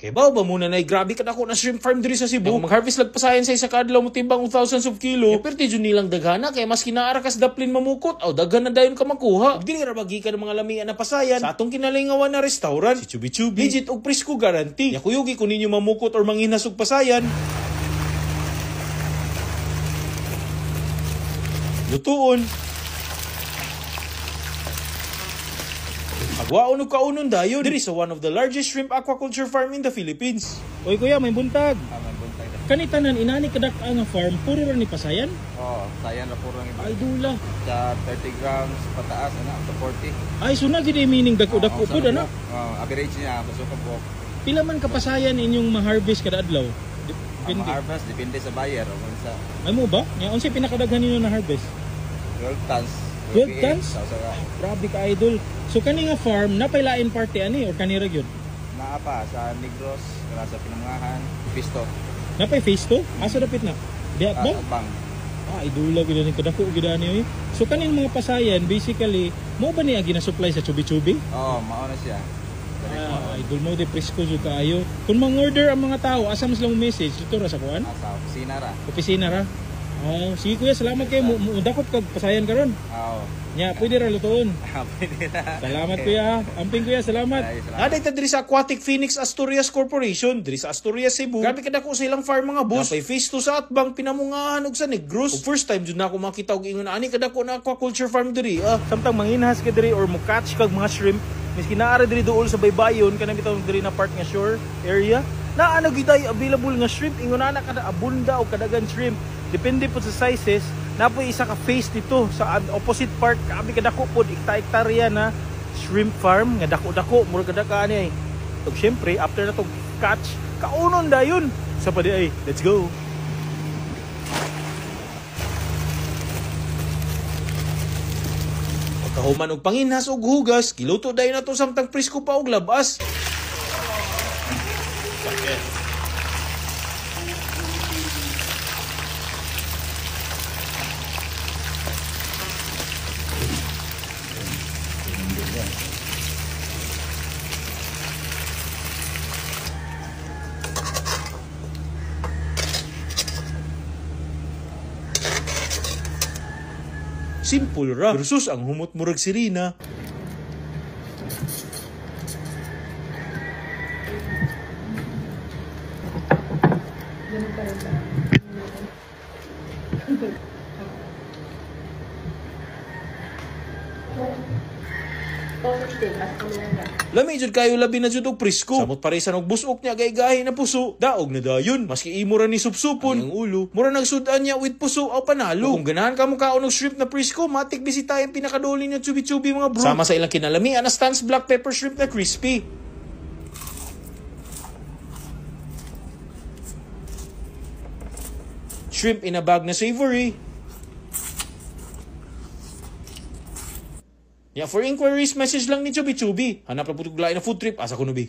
Kay ba muna na grabe ka ako na shrimp farm diri sa Cebu. Mag-harvest lag pasayan sa isa ka adlaw mo timbang thousands of kilo. Pero ti jud nilang daghana kay mas kinaara kas daplin mamukot aw daghan na dayon ka makuha. Dili ra magikan ng mga lamian na pasayan sa atong kinalingawan na restaurant si Chubi Chubi. Legit og presko guarantee. Ya kuyugi kun ninyo mamukot or manghinas og pasayan. Lutuon. Agwaon og kaunon dayon diri sa one of the largest shrimp aquaculture farm in the Philippines. Oy kuya, may buntag. May buntag. Kanitanan inani kadak-a nga farm puro ra ni pasayan? Oo, sayan ra puro ng Ay dula. sa 30 grams pataas ana to 40. Ay sunod gid meaning dako-dako pud ana. Average niya basuka po. Pila man kapasayan inyong ma-harvest kada adlaw? Ang harvest depende sa buyer o sa Ay mo ba? Nya unsay pinakadaghan ninyo na harvest? 12 tons. 12 tons? Sa Grabe ka idol. So kani nga farm napailain party ani or kanira gyud? naa pa sa Negros, kala sa Pinangahan, Pisto. Napay phase 2? Asa dapit na? Diya ba? Bang. Idula gid ni kadako gid ani. So kaning mga pasayan basically mo ba niya gina-supply sa Chubi-Chubi? Oo, mao na siya. Idol mo de presko jud kaayo. Kung mang-order ang mga tao, asa mas lang mo message dito ra sa kuan? Sa opisina ra. Opisina ra. Sige kuya, salamat kayo. Dakop kag pasayan karon. Oo. Nya, pwede ra lutoon. Pwede na. Salamat kuya. Amping kuya, salamat. Naday ta diri sa Aquatic Phoenix Asturias Corporation diri sa Asturias, Cebu. Grabe kadako sa ilang farm mga boss. Napay phase 2 sa Atbang Pinamungahan ug sa Negros. Ug first time jud na ako makita og ingon ani kadako na aquaculture farm diri. Samtang manginhas ka diri or mo-catch kag mga shrimp, miski naara diri duol sa baybayon kanang bitaw diri na part nga shore area, naano gitay available nga shrimp ingon ana kada abunda o kadagan shrimp. Depende po sa sizes. Napoy isa ka face dito sa opposite part kaabi kadako pod hektarya na shrimp farm nga dako-dako murag kadaka ani ay. Ug syempre after na to catch kaunon dayon sa padi ay. Let's go. Kahuman og panginhas og hugas, giluto dayon nato samtang presko pa og labas. Simple ra versus ang humot murag sirina. Lami jud kayo labi na jud og presko. Samot paresan og busok niya gay-gahi na puso. Daog na dayon. Maski imo ra ni supsupon ang ulo. Mura nagsudan niya with puso o panalo. Kung ganahan ka mo kaon og shrimp na presko, matik bisitayan pinakaduli niya Chubi-Chubi mga bro. Sama sa ilang kinalamian na Stan's black pepper shrimp na crispy. Shrimp in a bag na savory. Yeah, for inquiries, message lang ni Chubi-Chubi. Hanap na putog lain na food trip. Asa ko nubi.